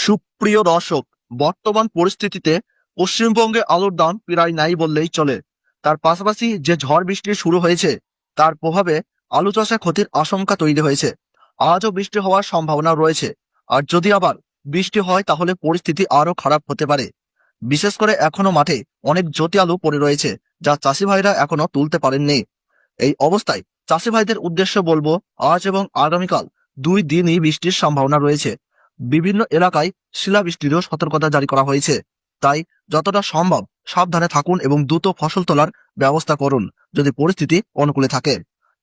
সুপ্রিয় দর্শক, বর্তমান পরিস্থিতিতে পশ্চিমবঙ্গে আলুর দাম প্রায় নাই বললেই চলে। তার পাশাপাশি যে ঝড় বৃষ্টি শুরু হয়েছে তার প্রভাবে আলু চাষে ক্ষতির আশঙ্কা তৈরি হয়েছে। আজও বৃষ্টি হওয়ার সম্ভাবনা রয়েছে, আর যদি আবার বৃষ্টি হয় তাহলে পরিস্থিতি আরো খারাপ হতে পারে। বিশেষ করে এখনো মাঠে অনেক জ্যোতি আলু পড়ে রয়েছে, যা চাষি ভাইরা এখনো তুলতে পারেননি। এই অবস্থায় চাষি ভাইদের উদ্দেশ্যে বলবো, আজ এবং আগামীকাল 2 দিনই বৃষ্টির সম্ভাবনা রয়েছে। বিভিন্ন এলাকায় শিলাবৃষ্টিরও সতর্কতা জারি করা হয়েছে। তাই যতটা সম্ভব সাবধানে থাকুন এবং দ্রুত ফসল তোলার ব্যবস্থা করুন যদি পরিস্থিতি অনুকূলে থাকে।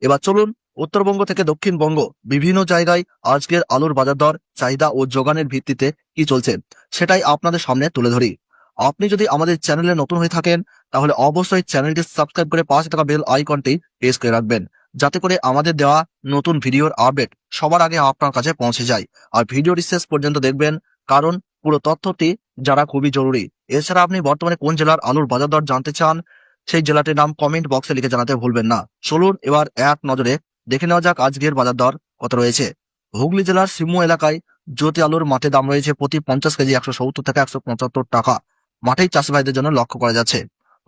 এবার চলুন উত্তরবঙ্গ থেকে দক্ষিণবঙ্গ বিভিন্ন জায়গায় আজকের আলুর বাজার দর, চাহিদা ও যোগানের ভিত্তিতে কি চলছে সেটাই আপনাদের সামনে তুলে ধরি। আপনি যদি আমাদের চ্যানেলে নতুন হয়ে থাকেন তাহলে অবশ্যই চ্যানেলটি সাবস্ক্রাইব করে পাশে থাকা বেল আইকনটি প্রেস করে রাখবেন, যাতে করে আমাদের দেওয়া নতুন ভিডিওর আপডেট সবার আগে আপনার কাছে পৌঁছে যায়। আর ভিডিওটি শেষ পর্যন্ত দেখবেন, কারণ পুরো তথ্যটি জানা খুবই জরুরি। এছাড়া আপনি বর্তমানে কোন জেলার আলুর বাজার দর জানতে চান সেই জেলাটির নাম কমেন্ট বক্সে লিখে জানাতে ভুলবেন না। চলুন এবার এক নজরে দেখে নেওয়া যাক আজকের বাজার দর কত রয়েছে। হুগলি জেলার সিমু এলাকায় জ্যোতি আলুর মাঠে দাম রয়েছে প্রতি 50 কেজি 170 থেকে 175 টাকা। মাঠেই চাষি ভাইদের জন্য লক্ষ্য করা যাচ্ছে।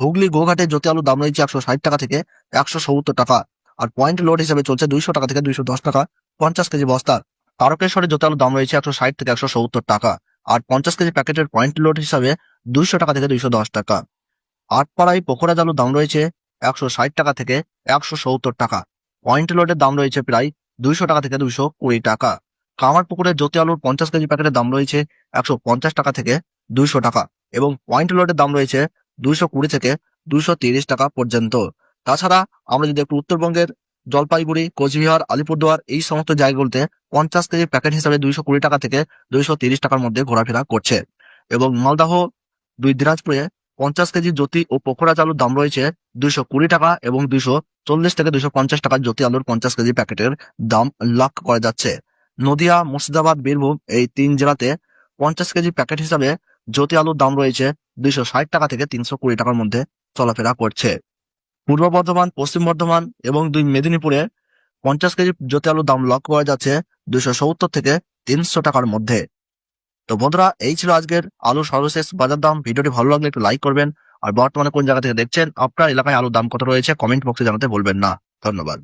হুগলি গোঘাটে জ্যোতি আলুর দাম রয়েছে 160 টাকা থেকে 170 টাকা। আর পয়েন্ট লোড হিসেবে চলছে 200 টাকা থেকে 210 টাকা 50 কেজি বস্তার। তারকেশ্বরে জ্যোতি আলুর দাম রয়েছে 160 থেকে 170 টাকা। আর 50 কেজি প্যাকেটের পয়েন্ট লোড হিসাবে 200 টাকা থেকে 210 টাকা। আটপাড়ায় পোখরাজ আলুর দাম রয়েছে 160 টাকা থেকে 170 টাকা। পয়েন্ট লোডের দাম রয়েছে প্রায় 200 টাকা থেকে 220 টাকা। কামারপুকুরের জ্যোতি আলুর 50 কেজি প্যাকেটের দাম রয়েছে 150 টাকা থেকে 200 টাকা এবং পয়েন্ট লোডের দাম রয়েছে 220 থেকে 230 টাকা পর্যন্ত। তাছাড়া আমরা যদি একটু উত্তরবঙ্গের জলপাইগুড়ি, কোচবিহার, আলিপুরদুয়ার এই সমস্ত জায়গাগুলোতে 50 কেজি প্যাকেট হিসাবে 220 টাকা থেকে 230 টাকার মধ্যে ঘোরাফেরা করছে। এবং মালদাহ, দিনাজপুরে 50 কেজি জ্যোতি ও পোখরাজ আলুর দাম রয়েছে 220 টাকা এবং 240 থেকে 250 টাকা জ্যোতি আলুর 50 কেজি প্যাকেটের দাম লক্ষ্য করা যাচ্ছে। নদিয়া, মুর্শিদাবাদ, বীরভূম এই 3 জেলাতে 50 কেজি প্যাকেট হিসাবে জ্যোতি আলুর দাম রয়েছে 260 টাকা থেকে 320 টাকার মধ্যে চলাফেরা করছে। পূর্ব বর্ধমান, পশ্চিম বর্ধমান এবং 2 মেদিনীপুরে 50 কেজি জ্যোতি আলুর দাম লক্ষ্য করা যাচ্ছে 270 থেকে 300 টাকার মধ্যে। তো বন্ধুরা, এই ছিল আজকের আলুর সর্বশেষ বাজার দাম। ভিডিওটি ভালো লাগলে একটু লাইক করবেন। আর বর্তমানে কোন জায়গা থেকে দেখছেন, আপনার এলাকায় আলুর দাম কত রয়েছে কমেন্ট বক্সে জানাতে ভুলবেন না। ধন্যবাদ।